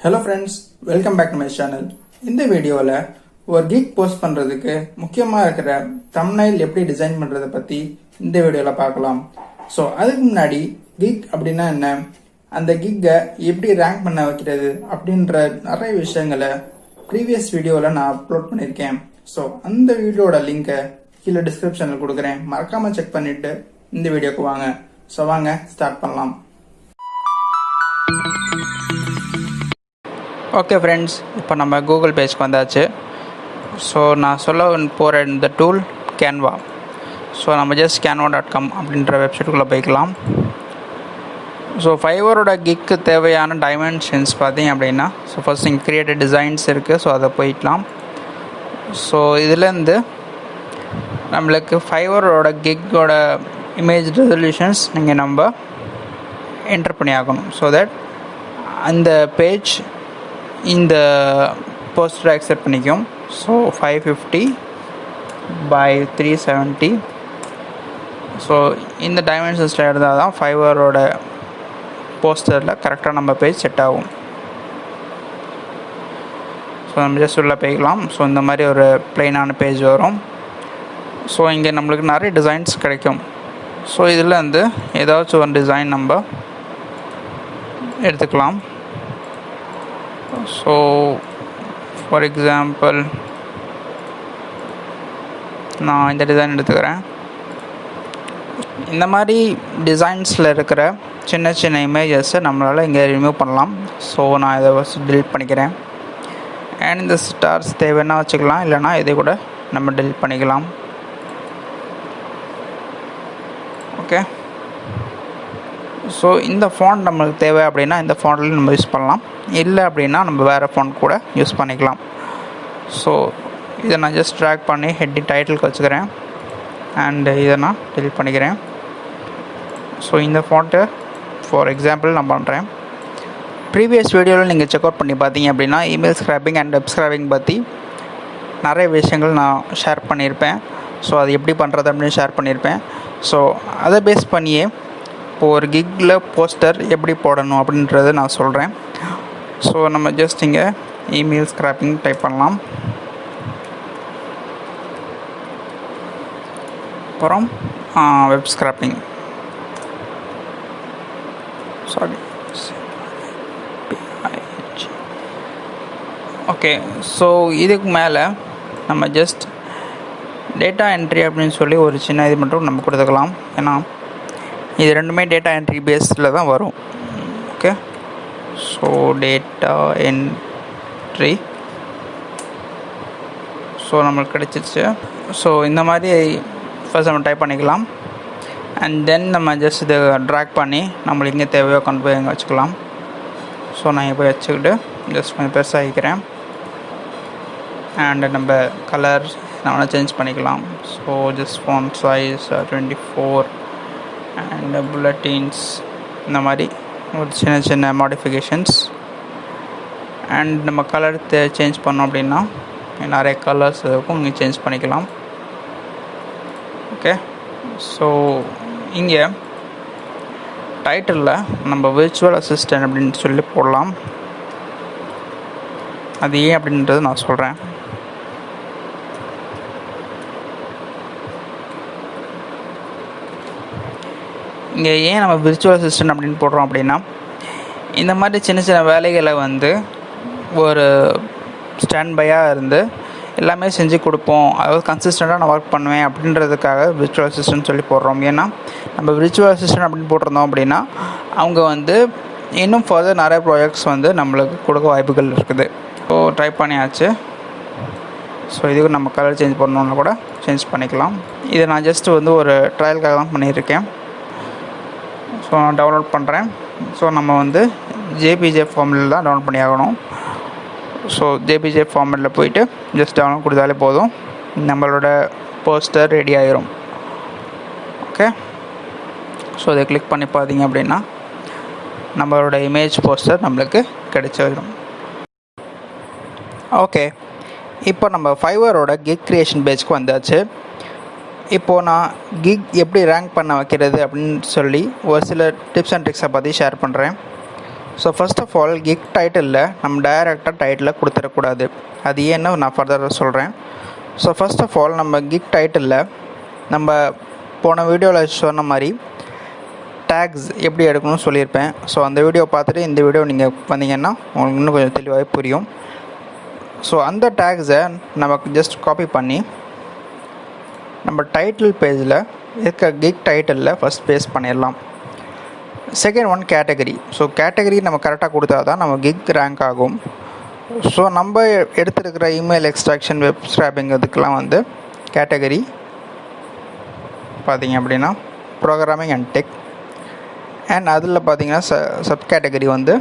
Hello friends, welcome back to my channel. இந்த வீடியோல ஒரு கிக் போஸ்ட் பண்றதுக்கு முக்கியமா இருக்கிற தம்ப்நெயில் எப்படி டிசைன் பண்றத பத்தி இந்த வீடியோல பார்க்கலாம். சோ அதுக்கு முன்னாடி கிக் அப்படின்னா என்ன, அந்த கிக்கை எப்படி ரேங்க் பண்ண வைக்கிறது அப்படின்ற நிறைய விஷயங்களை ப்ரீவியஸ் வீடியோல நான் அப்லோட் பண்ணிருக்கேன். சோ அந்த வீடியோட லிங்கை கீழே டிஸ்கிரிப்ஷன்ல கொடுக்குறேன், மறக்காம செக் பண்ணிட்டு இந்த வீடியோக்கு வாங்க. சோ வாங்க ஸ்டார்ட் பண்ணலாம். ஓகே ஃப்ரெண்ட்ஸ், இப்போ நம்ம கூகுள் பேஜ்க்கு வந்தாச்சு. ஸோ நான் சொல்ல போகிற இந்த டூல் கேன்வா. ஸோ நம்ம ஜஸ்ட் canva.com அப்படின்ற வெப்சைட்டுக்குள்ளே போய்க்கலாம். ஸோ ஃபைவரோட கிக்கு தேவையான டைமென்ஷன்ஸ் பார்த்தீங்க அப்படின்னா, ஸோ ஃபர்ஸ்ட் இங்கே கிரியேட்டட் டிசைன்ஸ் இருக்குது. ஸோ அதை போய்க்கலாம். ஸோ இதுலேருந்து நம்மளுக்கு ஃபைவரோட கிக்கோட இமேஜ் ரெசல்யூஷன்ஸ் நீங்கள் நம்ம என்டர் பண்ணி ஆகணும். ஸோ தட் அந்த பேஜ் இந்த போஸ்டரை அக்செப்ட் பண்ணிக்கும். So 550 by 370. ஸோ இந்த டைமென்ஷன்ஸில் இருந்தால் தான் ஃபைவரோட போஸ்டரில் கரெக்டாக நம்ம பேஜ் செட் ஆகும். ஸோ நம்ம ஜஸ்ட் உள்ள போய்க்கலாம். ஸோ இந்த மாதிரி ஒரு பிளெயினான பேஜ் வரும். ஸோ இங்கே நம்மளுக்கு நிறைய டிசைன்ஸ் கிடைக்கும். ஸோ இதில் வந்து ஏதாச்சும் ஒரு டிசைன் நம்ம எடுத்துக்கலாம். ஸோ ஃபார் எக்ஸாம்பிள் நான் இந்த டிசைன் எடுத்துக்கிறேன். இந்த மாதிரி டிசைன்ஸில் இருக்கிற சின்ன சின்ன இமேஜஸை நம்மளால் இங்கே ரிமூவ் பண்ணலாம். ஸோ நான் இதை ஃபஸ்ட் டெலிட் பண்ணிக்கிறேன். அண்ட் இந்த ஸ்டார்ஸ் தேவைன்னா வச்சுக்கலாம், இல்லைனா இதை கூட நம்ம டெலிட் பண்ணிக்கலாம். ஓகே, ஸோ இந்த ஃபாண்ட் நம்மளுக்கு தேவை அப்படின்னா இந்த ஃபாண்ட்லேயும் நம்ம யூஸ் பண்ணலாம், இல்லை அப்படின்னா நம்ம வேறு ஃபாண்ட் கூட யூஸ் பண்ணிக்கலாம். ஸோ இதை நான் ஜஸ்ட் ட்ராக் பண்ணி ஹெட்டிங் டைட்டிலுக்கு வச்சுக்கிறேன். அண்டு இதை நான் டெலிட் பண்ணிக்கிறேன். ஸோ இந்த ஃபாண்ட்டு ஃபார் எக்ஸாம்பிள் நான் பண்ணுறேன். ப்ரீவியஸ் வீடியோவில் நீங்கள் செக் அவுட் பண்ணி பார்த்தீங்க அப்படின்னா email scraping and web scraping பற்றி நிறைய விஷயங்கள் நான் ஷேர் பண்ணியிருப்பேன். ஸோ அது எப்படி பண்ணுறது அப்படின்னு ஷேர் பண்ணியிருப்பேன். ஸோ அதை பேஸ் பண்ணியே இப்போது ஒரு கிக்கில் போஸ்டர் எப்படி போடணும் அப்படின்றத நான் சொல்கிறேன். ஸோ நம்ம ஜஸ்ட் இங்கே இமெயில் ஸ்க்ராப்பிங் டைப் பண்ணலாம். அப்புறம் web scraping, sorry. Okay, so இதுக்கு மேலே நம்ம ஜஸ்ட் டேட்டா என்ட்ரி அப்படின்னு சொல்லி ஒரு சின்ன இது மட்டும் நம்ம கொடுத்துக்கலாம். ஏன்னா இது ரெண்டுமே டேட்டா என்ட்ரி பேஸில் தான் வரும். Okay, so data entry. So நம்மளுக்கு கிடச்சிருச்சு. ஸோ இந்த மாதிரி ஃபர்ஸ்ட் நம்ம டைப் பண்ணிக்கலாம். அண்ட் தென் நம்ம ஜஸ்ட் இதை ட்ராக் பண்ணி நம்மளுக்கு இங்கே தேவையோ கொண்டு போய் இங்கே வச்சுக்கலாம். ஸோ நான் இங்கே போய் வச்சுக்கிட்டு ஜஸ்ட் கொஞ்சம் பெருசாகிக்கிறேன். அண்டு நம்ம கலர் நான் சேஞ்ச் பண்ணிக்கலாம். So just font size 24 and bulletins, இந்த மாதிரி ஒரு சின்ன சின்ன மாடிஃபிகேஷன்ஸ். அண்ட் நம்ம கலர் சேஞ்ச் பண்ணோம் அப்படின்னா நிறைய கலர்ஸ் இருக்கும், இங்கே சேஞ்ச் பண்ணிக்கலாம். ஓகே, ஸோ இங்கே டைட்டிலில் நம்ம விர்ச்சுவல் அசிஸ்டன்ட் அப்படின்னு சொல்லி போடலாம். அது ஏன் அப்படின்றது நான் சொல்கிறேன். இங்கே ஏன் நம்ம விர்ச்சுவல் அசிஸ்டன்ட் அப்படின்னு போடுறோம் அப்படின்னா, இந்த மாதிரி சின்ன சின்ன வேலைகளை வந்து ஒரு ஸ்டாண்ட் பையாக இருந்து எல்லாமே செஞ்சு கொடுப்போம், அதாவது கன்சிஸ்டண்ட்டாக நான் ஒர்க் பண்ணுவேன் அப்படின்றதுக்காக விர்ச்சுவல் அசிஸ்டன்ட் சொல்லி போடுறோம். ஏன்னா நம்ம விர்ச்சுவல் அசிஸ்டன்ட் அப்படின்னு போட்டிருந்தோம் அப்படின்னா அவங்க வந்து இன்னும் ஃபர்தர் நிறைய ப்ராஜெக்ட்ஸ் வந்து நம்மளுக்கு கொடுக்க வாய்ப்புகள் இருக்குது. ஸோ ட்ரை பண்ணியாச்சு. ஸோ இதுக்கு நம்ம கலர் சேஞ்ச் பண்ணணுன்னா கூட சேஞ்ச் பண்ணிக்கலாம். இதை நான் ஜஸ்ட்டு வந்து ஒரு ட்ரையலுக்காக தான் பண்ணியிருக்கேன். ஸோ நான் டவுன்லோட் பண்ணுறேன். ஸோ நம்ம வந்து ஜேபிஜே ஃபார்மேட்டில் தான் டவுன்லோட் பண்ணி ஆகணும். ஸோ ஜேபிஜே ஃபார்மேட்டில் போயிட்டு ஜஸ்ட் டவுன்லோட் கொடுத்தாலே போதும், நம்மளோட போஸ்டர் ரெடி ஆகிரும். ஓகே, ஸோ இதை கிளிக் பண்ணி பார்த்தீங்க அப்படின்னா நம்மளோட இமேஜ் போஸ்டர் நம்மளுக்கு கிடைச்சிடும். ஓகே, இப்போ நம்ம ஃபைவரோட கிக் க்ரியேஷன் பேஜ்க்கு வந்தாச்சு. இப்போது நான் கிக் எப்படி ரேங்க் பண்ண வைக்கிறது அப்படின்னு சொல்லி ஒரு சில டிப்ஸ் அண்ட் ட்ரிக்ஸை பற்றி ஷேர் பண்ணுறேன். So first of all gig டைட்டிலில் நம்ம டைரெக்டாக டைட்டில் கொடுத்துடக்கூடாது. அது ஏன்னு நான் ஃபர்தராக சொல்கிறேன். ஸோ ஃபர்ஸ்ட் ஆஃப் ஆல் நம்ம கிக் டைட்டிலில் நம்ம போன வீடியோவில் சொன்ன மாதிரி டேக்ஸ் எப்படி எடுக்கணும்னு சொல்லியிருப்பேன். ஸோ அந்த வீடியோ பார்த்துட்டு இந்த வீடியோ நீங்கள் வந்தீங்கன்னா உங்களுக்கு இன்னும் கொஞ்சம் தெளிவாகவே புரியும். ஸோ அந்த டேக்ஸை நமக்கு ஜஸ்ட் காப்பி பண்ணி நம்ம டைட்டில் பேஜில் இருக்க கிக் டைட்டிலில் ஃபஸ்ட் பேஸ்ட் பண்ணிடலாம். Second one category. So category நம்ம கரெக்டாக கொடுத்தா தான் நம்ம கிக் ரேங்க் ஆகும். ஸோ நம்ம எடுத்துருக்கிற இமெயில் எக்ஸ்ட்ராக்ஷன், வெப் ஸ்கிராப்பிங் இதுக்கெலாம் வந்து கேட்டகரி பார்த்திங்க அப்படின்னா ப்ரோக்ராமிங் அண்ட் டெக். அண்ட் அதில் பார்த்திங்கன்னா சப் கேட்டகரி வந்து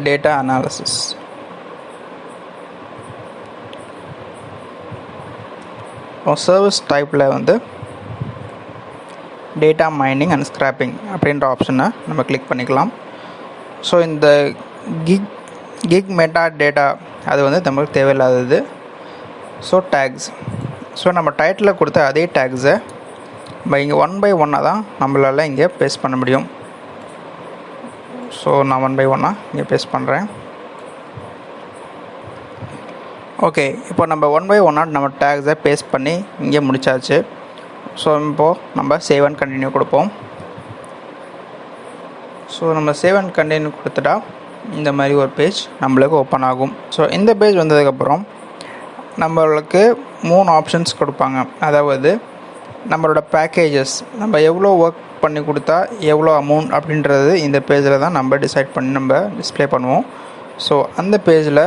டேட்டா அனாலிசிஸ். சர்வீஸ் டைப்பில் வந்து டேட்டா மைனிங் அண்ட் ஸ்கிராப்பிங் அப்படின்ற ஆப்ஷனை நம்ம கிளிக் பண்ணிக்கலாம். ஸோ இந்த கிக் மெட்டா டேட்டா அது வந்து நமக்கு தேவையில்லாதது. So tax. ஸோ நம்ம டைட்டிலில் கொடுத்த அதே டேக்ஸை நம்ம இங்கே 1 by 1 தான் நம்மளால் இங்கே பேஸ்ட் பண்ண முடியும். ஸோ நான் 1 by 1 இங்கே பேஸ்ட் பண்ணுறேன். ஓகே, இப்போ நம்ம 1 by 1 நம்ம டேக்ஸை பேஸ்ட் பண்ணி இங்கே முடிச்சாச்சு. ஸோ இப்போது நம்ம சேவ் அண்ட் கண்டினியூ கொடுப்போம். ஸோ நம்ம சேவ் அண்ட் கண்டினியூ கொடுத்துட்டா இந்த மாதிரி ஒரு பேஜ் நம்மளுக்கு ஓப்பன் ஆகும். ஸோ இந்த பேஜ் வந்ததுக்கப்புறம் நம்மளுக்கு 3 ஆப்ஷன்ஸ் கொடுப்பாங்க. அதாவது நம்மளோட பேக்கேஜஸ், நம்ம எவ்வளோ ஒர்க் பண்ணி கொடுத்தா எவ்வளோ அமௌண்ட் அப்படின்றது இந்த பேஜில் தான் நம்ம டிசைட் பண்ணி நம்ம டிஸ்ப்ளே பண்ணுவோம். ஸோ அந்த பேஜில்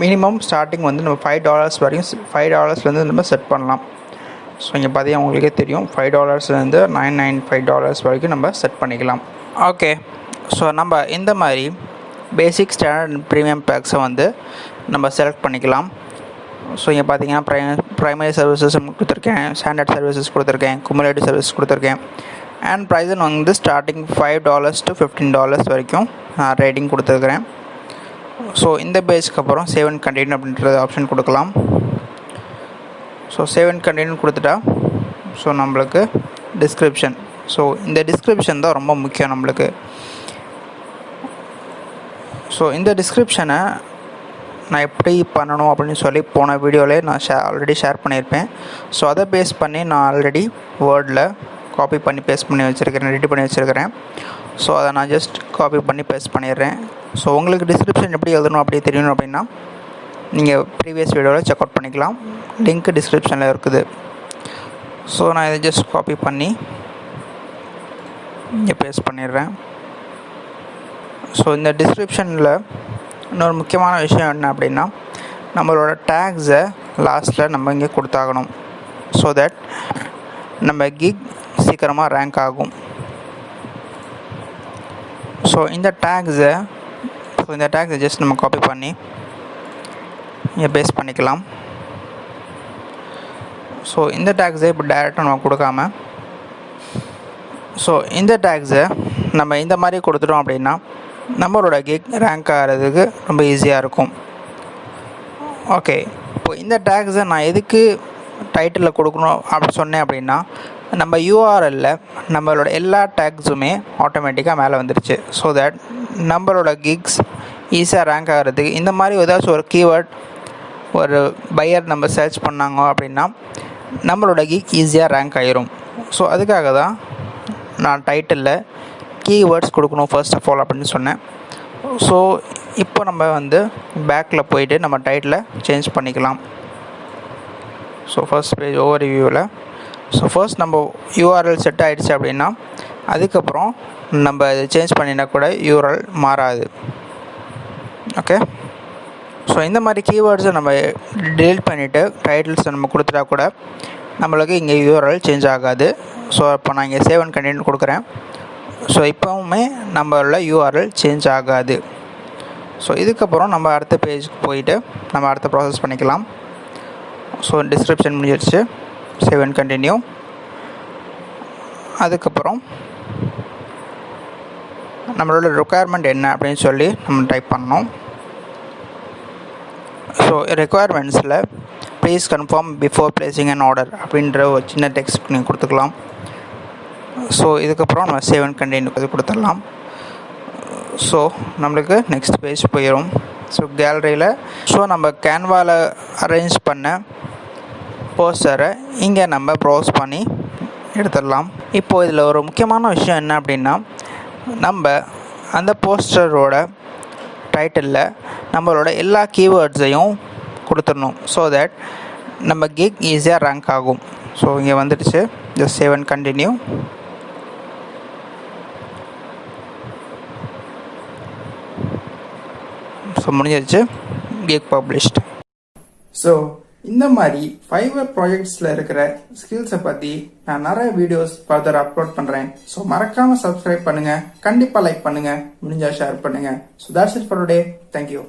மினிமம் ஸ்டார்டிங் வந்து நம்ம $5 வரைக்கும், $5 நம்ம செட் பண்ணலாம். ஸோ இங்கே பார்த்தீங்கன்னா உங்களுக்கே தெரியும், $5 $995 வரைக்கும் நம்ம செட் பண்ணிக்கலாம். ஓகே, ஸோ நம்ம இந்த மாதிரி பேசிக், ஸ்டாண்டர்ட், ப்ரீமியம் பேக்ஸை வந்து நம்ம செலக்ட் பண்ணிக்கலாம். ஸோ இங்கே பார்த்தீங்கன்னா ப்ரைமரி சர்வீசஸ் கொடுத்துருக்கேன், ஸ்டாண்டர்ட் சர்வீசஸ் கொடுத்துருக்கேன், குமுலேட்டிவ் சர்வீஸ் கொடுத்துருக்கேன். அண்ட் ப்ரைஸன் வந்து ஸ்டார்டிங் $5 to $15 வரைக்கும் நான் ரேட்டிங் கொடுத்துருக்குறேன். ஸோ இந்த பேஜ்க்கு அப்புறம் சேவ் அண்ட் கண்டினியூ அப்படின்றது ஆப்ஷன் கொடுக்கலாம். ஸோ சேவ் அண்ட் கண்டினியூ கொடுத்துட்டா ஸோ நம்மளுக்கு டிஸ்கிரிப்ஷன். ஸோ இந்த டிஸ்கிரிப்ஷன் தான் ரொம்ப முக்கியம் நம்மளுக்கு. ஸோ இந்த டிஸ்கிரிப்ஷனை நான் எப்படி பண்ணணும் அப்படின்னு சொல்லி போன வீடியோவிலே நான் ஆல்ரெடி ஷேர் பண்ணியிருப்பேன். ஸோ அதை பேஸ் பண்ணி நான் ஆல்ரெடி வேர்டில் காப்பி பண்ணி பேஸ்ட் பண்ணி வச்சுருக்கிறேன், ரெடி பண்ணி வச்சுருக்கிறேன். ஸோ அதை நான் ஜஸ்ட் காப்பி பண்ணி பேஸ்ட் பண்ணிடுறேன். ஸோ உங்களுக்கு டிஸ்கிரிப்ஷன் எப்படி எழுதணும் அப்படி தெரியணும் அப்படின்னா நீங்கள் ப்ரீவியஸ் வீடியோவில் செக் அவுட் பண்ணிக்கலாம். லிங்க் டிஸ்கிரிப்ஷனில் இருக்குது. ஸோ நான் இதை ஜஸ்ட் காப்பி பண்ணி இங்கே பேஸ்ட் பண்ணிடுறேன். ஸோ இந்த டிஸ்கிரிப்ஷனில் இன்னொரு முக்கியமான விஷயம் என்ன அப்படின்னா நம்மளோட டேக்ஸை லாஸ்ட்டில் நம்ம இங்கே கொடுத்தாகணும். ஸோ தட் நம்ம கிக் சீக்கிரமாக ரேங்க் ஆகும். ஸோ இந்த டேக்ஸை ஜஸ்ட் நம்ம காப்பி பண்ணி இங்கே பேஸ்ட் பண்ணிக்கலாம். ஸோ இந்த டேக்ஸை இப்போ டைரெக்டாக நம்ம கொடுக்காம ஸோ இந்த டேக்ஸை நம்ம இந்த மாதிரி கொடுத்துட்டோம் அப்படின்னா நம்மளோட கிக் ரேங்க் ஆகிறதுக்கு ரொம்ப ஈஸியாக இருக்கும். ஓகே, இப்போ இந்த டேக்ஸை நான் எதுக்கு டைட்டிலில் கொடுக்கணும் அப்படின்னு சொன்னேன் அப்படின்னா நம்ம யூஆர்எல்ல நம்மளோட எல்லா டேக்ஸுமே ஆட்டோமேட்டிக்காக மேலே வந்துடுச்சு. ஸோ தட் நம்மளோட கிக்ஸ் ஈஸியாக ரேங்க் ஆகிறதுக்கு இந்த மாதிரி ஏதாச்சும் ஒரு கீவேர்ட் ஒரு பையர் நம்ம சர்ச் பண்ணாங்க அப்படின்னா நம்மளோட கிக் ஈஸியாக ரேங்க் ஆகிரும். ஸோ அதுக்காக தான் நான் டைட்டிலில் கீவேர்ட்ஸ் கொடுக்கணும் ஃபர்ஸ்ட் ஆஃப் ஆல் அப்படின்னு சொன்னேன். ஸோ இப்போ நம்ம வந்து பேக்கில் போயிட்டு நம்ம டைட்டிலை சேஞ்ச் பண்ணிக்கலாம். ஸோ ஃபர்ஸ்ட் பேஜ் ஓவர் ரிவ்யூவில் ஸோ ஃபர்ஸ்ட் நம்ம யூஆர்எல் செட் ஆகிடுச்சு அப்படின்னா அதுக்கப்புறம் நம்ம இதை சேஞ்ச் பண்ணினா கூட யூஆர்எல் மாறாது. ஓகே, ஸோ இந்த மாதிரி கீவேர்ட்ஸை நம்ம டெலீட் பண்ணிவிட்டு டைட்டில்ஸை நம்ம கொடுத்துட்டா கூட நம்மளுக்கு இங்கே யூஆர்எல் சேஞ்ச் ஆகாது. ஸோ இப்போ நான் இங்கே சேவ் அண்ட் கண்டினியூ கொடுக்குறேன். ஸோ இப்போவுமே நம்மளோட யூஆர்எல் சேஞ்ச் ஆகாது. ஸோ இதுக்கப்புறம் நம்ம அடுத்த பேஜுக்கு போயிட்டு நம்ம அடுத்த ப்ராசஸ் பண்ணிக்கலாம். ஸோ டிஸ்கிரிப்ஷன் முடிஞ்சிடுச்சு, சேவ் அண்ட் கண்டினியூ. அதுக்கப்புறம் நம்மளோட ரெக்குயர்மெண்ட் என்ன அப்படின்னு சொல்லி நம்ம டைப் பண்ணணும். ஸோ ரெக்குயர்மெண்ட்ஸில் please confirm before placing an order அப்படின்ற ஒரு சின்ன டெக்ஸ்ட் நீங்கள் கொடுத்துக்கலாம். ஸோ இதுக்கப்புறம் நம்ம சேவ் அண்ட் கண்டினியூ இது கொடுத்துடலாம். ஸோ நம்மளுக்கு நெக்ஸ்ட் பேஜ் போயிடும். ஸோ கேலரியில் ஸோ நம்ம கேன்வாவில் அரேஞ்ச் பண்ண போஸ்டரை இங்கே நம்ம ப்ரௌஸ் பண்ணி எடுத்துடலாம். இப்போது இதில் ஒரு முக்கியமான விஷயம் என்ன அப்படின்னா, நம்ம அந்த போஸ்டரோட டைட்டிலில் நம்மளோட எல்லா கீவேர்ட்ஸையும் கொடுத்துடணும். ஸோ தட் நம்ம கிக் ஈஸியாக ரேங்க் ஆகும். ஸோ இங்கே வந்துடுச்சு. Just save and continue. So முடிஞ்சிருச்சு. Kick published. ஸோ இந்த மாதிரி ஃபைவர் ப்ராஜெக்ட்ஸில் இருக்கிற ஸ்கில்ஸை பற்றி நான் நிறைய வீடியோஸ் ஃபர்தர் அப்லோட் பண்ணுறேன். ஸோ மறக்காமல் சப்ஸ்கிரைப் பண்ணுங்கள், கண்டிப்பாக லைக் பண்ணுங்கள், முடிஞ்சால் ஷேர் பண்ணுங்கள். So that's it for today. Thank you.